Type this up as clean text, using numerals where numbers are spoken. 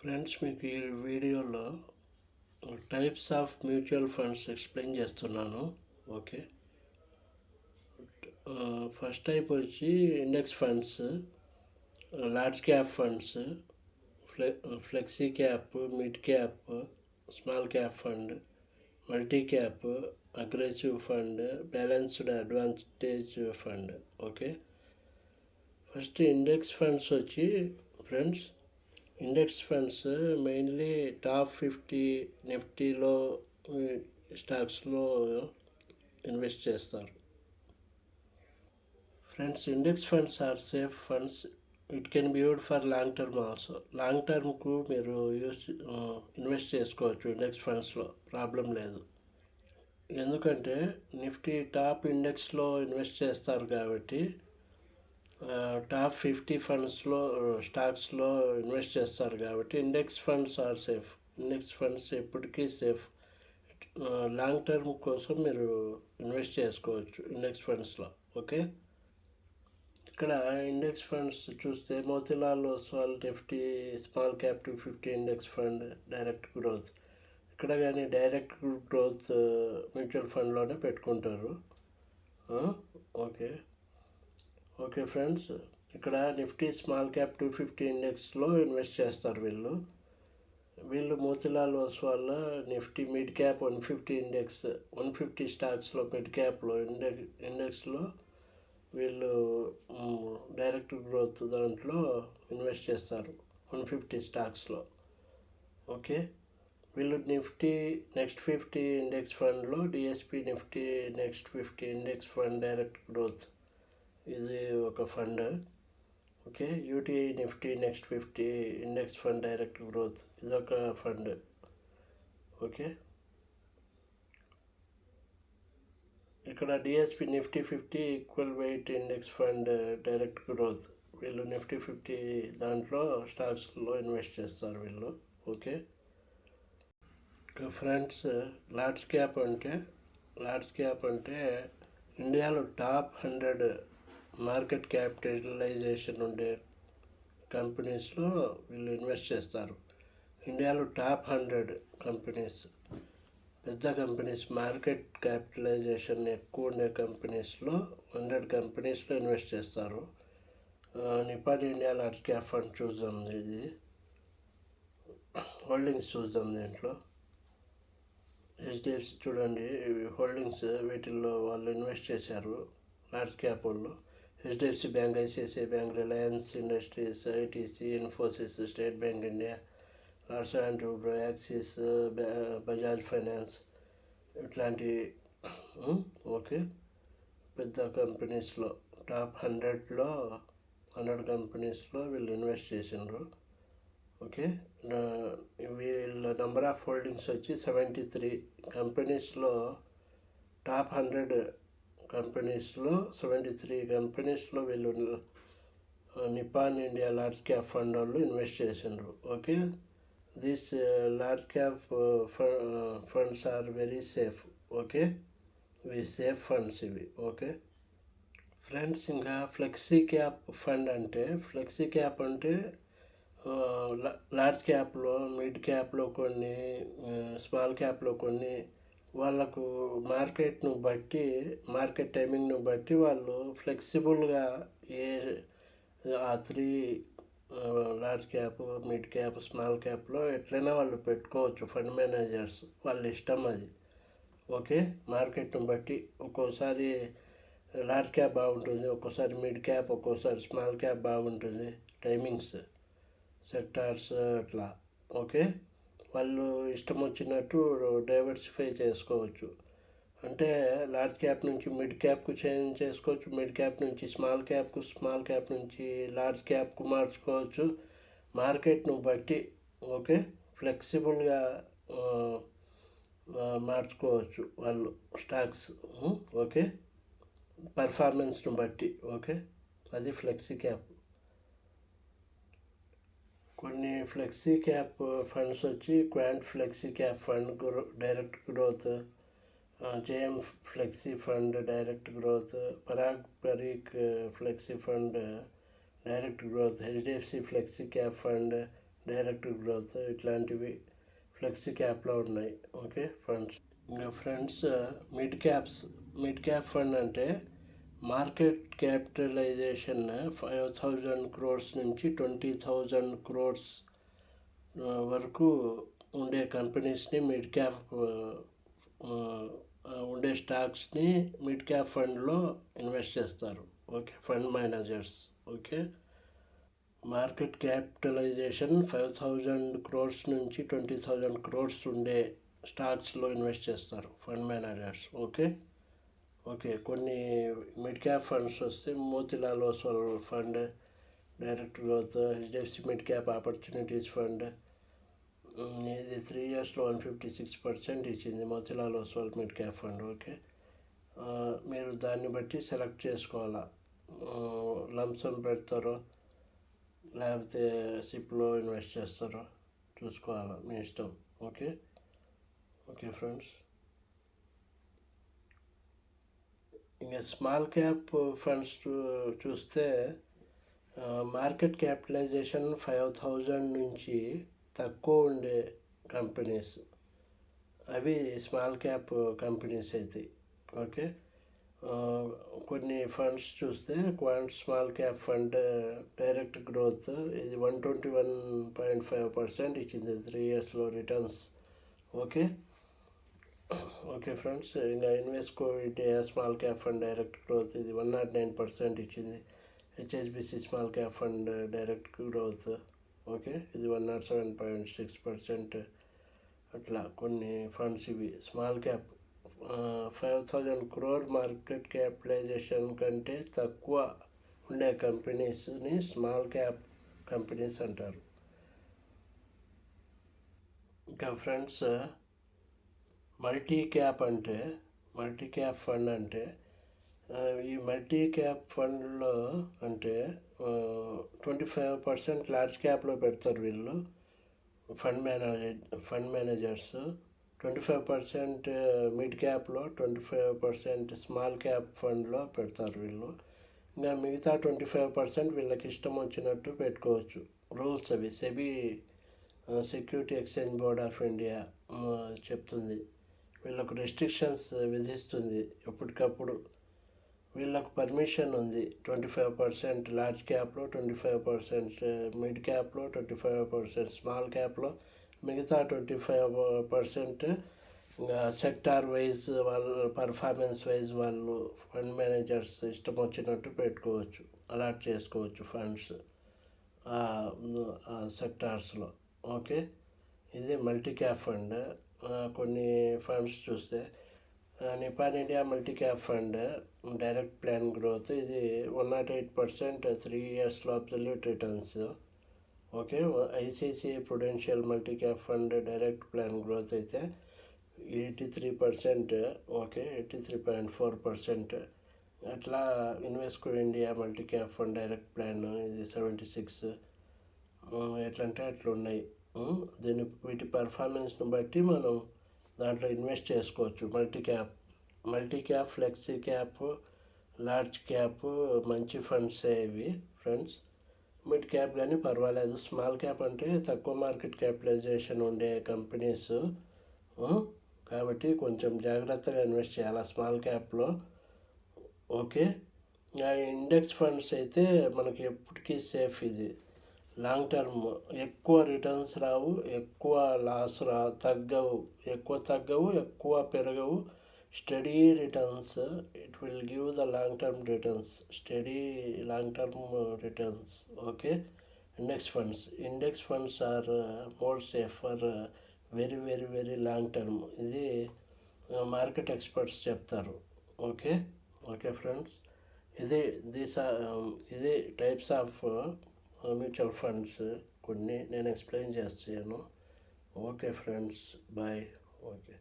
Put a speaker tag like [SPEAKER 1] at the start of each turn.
[SPEAKER 1] Friends, మీకు ఈ వీడియోలో types of mutual funds explain చేస్తున్నాను. ఓకే. ఫస్ట్ టైప్ వచ్చి index funds, large cap funds, flexi cap, mid cap, small cap fund, multi cap, aggressive fund, balanced advantage fund. Okay. First index funds వచ్చి friends, index funds mainly top 50 నిఫ్టీలో స్టాక్స్లో invest చేస్తారు. Friends, index funds are safe funds. It can be used for long term also. Long టర్మ్కు మీరు invest చేసుకోవచ్చు index ఫండ్స్లో, problem లేదు. ఎందుకంటే నిఫ్టీ టాప్ ఇండెక్స్లో ఇన్వెస్ట్ చేస్తారు కాబట్టి టాప్ 50 ఫండ్స్లో స్టాక్స్లో ఇన్వెస్ట్ చేస్తారు కాబట్టి index funds are safe. Index funds ఎప్పటికీ సేఫ్. లాంగ్ టర్మ్ కోసం మీరు ఇన్వెస్ట్ చేసుకోవచ్చు ఇండెక్స్ ఫండ్స్లో. ఓకే. ఇక్కడ ఇండెక్స్ ఫండ్స్ చూస్తే Motilal Oswal Nifty small cap 250 index fund, direct growth. ఇక్కడ కానీ డైరెక్ట్ గ్రోత్ మ్యూచువల్ ఫండ్లోనే పెట్టుకుంటారు. ఓకే ఓకే ఫ్రెండ్స్, ఇక్కడ నిఫ్టీ స్మాల్ క్యాప్ 250 ఇండెక్స్లో ఇన్వెస్ట్ చేస్తారు వీళ్ళు Motilal Oswal Nifty mid cap 150 index, 150 స్టాక్స్లో మిడ్ క్యాప్లో ఇండెక్స్లో వీళ్ళు డైరెక్ట్ గ్రోత్ దాంట్లో ఇన్వెస్ట్ చేస్తారు 150 స్టాక్స్లో. ఓకే. వీళ్ళు నిఫ్టీ నెక్స్ట్ 50 ఇండెక్స్ ఫండ్లో DSP Nifty next 50 index fund direct growth ఇది ఒక fund. Okay. UTI Nifty next 50 index fund direct growth ఇదొక ఫండ్. ఓకే. ఇక్కడ DSP Nifty 50 equal wait index fund direct growth. వీళ్ళు Nifty 50 దాంట్లో స్టాక్స్లో invest చేస్తారు వీళ్ళు. ఓకే. ఇక ఫ్రెండ్స్, లార్జ్ క్యాప్ అంటే ఇండియాలో టాప్ 100 మార్కెట్ క్యాపిటలైజేషన్ ఉండే కంపెనీస్లో వీళ్ళు ఇన్వెస్ట్ చేస్తారు. ఇండియాలో టాప్ 100 కంపెనీస్, పెద్ద కంపెనీస్, మార్కెట్ క్యాపిటలైజేషన్ ఎక్కువ ఉండే కంపెనీస్లో 100 కంపెనీస్లో ఇన్వెస్ట్ చేస్తారు. Nippon India large cap fund చూద్దాం. ఇది హోల్డింగ్స్ చూద్దాం. దీంట్లో హెచ్డిఎఫ్సి చూడండి, హోల్డింగ్స్ వీటిల్లో వాళ్ళు ఇన్వెస్ట్ చేశారు లార్జ్ క్యాప్ వాళ్ళు. HDFC bank, ICICI bank, Reliance industries, ITC, Infosys, state bank India, Larson and Toubro, axis, Bajaj finance ఇట్లాంటి ఓకే పెద్ద కంపెనీస్లో టాప్ 100 కంపెనీస్లో వీళ్ళు ఇన్వెస్ట్ చేసిండ్రు. ఓకే. వీళ్ళ నెంబర్ ఆఫ్ హోల్డింగ్స్ వచ్చి 73 కంపెనీస్లో, టాప్ 100 కంపెనీస్లో 73 కంపెనీస్లో వీళ్ళు Nippon India large cap fund వాళ్ళు ఇన్వెస్ట్ చేసిండ్రు. Okay. This large cap funds are very safe. Okay. ఇవి సేఫ్ ఫండ్స్ ఇవి. ఓకే ఫ్రెండ్స్, ఇంకా ఫ్లెక్సీ క్యాప్ ఫండ్ అంటే, ఫ్లెక్సీ క్యాప్ అంటే లార్జ్ క్యాప్లో, మిడ్ క్యాప్లో కొన్ని, స్మాల్ క్యాప్లో కొన్ని, వాళ్ళకు మార్కెట్ టైమింగ్ను బట్టి వాళ్ళు ఫ్లెక్సిబుల్గా ఆ 3 large cap, mid cap, small క్యాప్లో ఎట్లయినా వాళ్ళు పెట్టుకోవచ్చు. ఫండ్ మేనేజర్స్ వాళ్ళ ఇష్టం అది. ఓకే. మార్కెట్ను బట్టి ఒక్కోసారి లార్జ్ క్యాప్ బాగుంటుంది, ఒక్కోసారి మిడ్ క్యాప్, ఒక్కోసారి స్మాల్ క్యాప్ బాగుంటుంది. టైమింగ్స్, సెక్టార్స్ అట్లా. ఓకే. వాళ్ళు ఇష్టం వచ్చినట్టు డైవర్సిఫై చేసుకోవచ్చు. అంటే లార్జ్ క్యాప్ నుంచి మిడ్ క్యాప్కు చేంజ్ చేసుకోవచ్చు, మిడ్ క్యాప్ నుంచి స్మాల్ క్యాప్కు, స్మాల్ క్యాప్ నుంచి లార్జ్ క్యాప్కు మార్చుకోవచ్చు మార్కెట్ను బట్టి. ఓకే. ఫ్లెక్సిబుల్గా మార్చుకోవచ్చు వాళ్ళు స్టాక్స్. ఓకే. పర్ఫార్మెన్స్ను బట్టి. ఓకే. అది ఫ్లెక్సీ క్యాప్. కొన్ని ఫ్లెక్సీ క్యాప్ ఫండ్స్ వచ్చి Quant flexi cap fund direct growth, JM flexi fund direct growth, Parag Parikh flexi fund direct growth, HDFC flexi cap fund direct growth ఇట్లాంటివి ఫ్లెక్సీ క్యాప్లో ఉన్నాయి. Okay friends, ఇంకా friends mid cap fund అంటే market capitalisation 5,000 crores నుంచి 20,000 crores వరకు ఉండే కంపెనీస్ని mid cap ఉండే స్టాక్స్ని మిడ్ క్యాప్ ఫండ్లో ఇన్వెస్ట్ చేస్తారు. Okay, fund managers. Okay, market capitalisation 5,000 crores నుంచి 20,000 crores ఉండే స్టాక్స్లో ఇన్వెస్ట్ చేస్తారు ఫండ్ మేనేజర్స్. ఓకే, కొన్ని మిడ్ క్యాప్ ఫండ్స్ వస్తే Motilal Oswal fund, direct growth, HDFC mid cap opportunities fund. ఇది 3 yearsలో 156% ఇచ్చింది Motilal Oswal mid cap fund. Okay, మీరు దాన్ని బట్టి సెలెక్ట్ చేసుకోవాలా, లంసమ్ పెడతారో లేకపోతే సిప్లో ఇన్వెస్ట్ చేస్తారో చూసుకోవాలా, మీ ఇష్టం. ఓకే ఫ్రెండ్స్, ఇంకా స్మాల్ క్యాప్ ఫండ్స్ చూస్తే మార్కెట్ క్యాపిటలైజేషన్ 5,000 నుంచి తక్కువ ఉండే కంపెనీస్, అవి స్మాల్ క్యాప్ కంపెనీస్ అయితే. ఓకే, కొన్ని ఫండ్స్ చూస్తే quant small cap fund direct growth ఇది 121.5% ఇచ్చింది 3 yearsలో రిటర్న్స్. ఓకే ఫ్రెండ్స్, ఇంకా Invesco India small cap fund direct growth ఇది 109% ఇచ్చింది. HSBC small cap fund direct growth ఇది 107.6%. అట్లా కొన్ని ఫండ్స్ ఇవి small cap 5,000 crore market capitalisation కంటే తక్కువ ఉండే కంపెనీస్ని స్మాల్ క్యాప్ కంపెనీస్ అంటారు. ఇంకా ఫ్రెండ్స్, మల్టీ క్యాప్ ఫండ్ అంటే ఈ మల్టీ క్యాప్ ఫండ్లో అంటే 25% లార్జ్ క్యాప్లో పెడతారు వీళ్ళు ఫండ్ మేనేజర్స్, 25% మిడ్ క్యాప్లో, 25% స్మాల్ క్యాప్ ఫండ్లో పెడతారు వీళ్ళు. ఇంకా మిగతా 25% వీళ్ళకి ఇష్టం వచ్చినట్టు పెట్టుకోవచ్చు. రూల్స్ అవి SEBI security exchange board of India చెప్తుంది, వీళ్ళకు రెస్ట్రిక్షన్స్ విధిస్తుంది ఎప్పటికప్పుడు. వీళ్ళకు పర్మిషన్ ఉంది 25% లార్జ్ క్యాప్లో, 25% మిడ్ క్యాప్లో, 25% స్మాల్ క్యాప్లో, మిగతా 25% ఇంకా సెక్టార్ వైజ్ వాళ్ళు పర్ఫార్మెన్స్ వైజ్ వాళ్ళు ఫండ్ మేనేజర్స్ ఇష్టం వచ్చినట్టు పెట్టుకోవచ్చు, అలాట్ చేసుకోవచ్చు ఫండ్స్ సెక్టార్స్లో. ఓకే, ఇది మల్టీ క్యాప్ ఫండ్. కొన్ని ఫండ్స్ చూస్తే Nippon India multi cap fund direct plan growth ఇది 108% 3 yearsలో absolute returns. ICICI Prudential multi cap fund direct plan growth అయితే 83%. 83.4%. అట్లా ఇన్వెస్ట్కో India multi cap fund direct plan ఇది 76. ఎట్లంటే అట్లా ఉన్నాయి. వీటి పర్ఫార్మెన్స్ని బట్టి మనం దాంట్లో ఇన్వెస్ట్ చేసుకోవచ్చు. Multi cap flexi cap large cap మంచి ఫండ్సే ఇవి ఫ్రెండ్స్. మిడ్ క్యాప్ కానీ పర్వాలేదు. స్మాల్ క్యాప్ అంటే తక్కువ మార్కెట్ క్యాపిటలైజేషన్ ఉండే కంపెనీస్ కాబట్టి కొంచెం జాగ్రత్తగా ఇన్వెస్ట్ చేయాలి స్మాల్ క్యాప్లో. ఇండెక్స్ ఫండ్స్ అయితే మనకి ఎప్పటికీ సేఫ్. ఇది లాంగ్ టర్మ్, ఎక్కువ రిటర్న్స్ రావు, ఎక్కువ లాస్ ఎక్కువ తగ్గవు, ఎక్కువ పెరగవు. Steady returns, it will give the long term returns, steady long term returns. Index funds are more safe for very very very long term. ఇది మార్కెట్ ఎక్స్పర్ట్స్ చెప్తారు. ఓకే ఫ్రెండ్స్, ఇది టైప్స్ ఆఫ్ మ్యూచువల్ ఫండ్స్ కొన్ని నేను explain చేస్తాను. Okay friends, bye. Okay.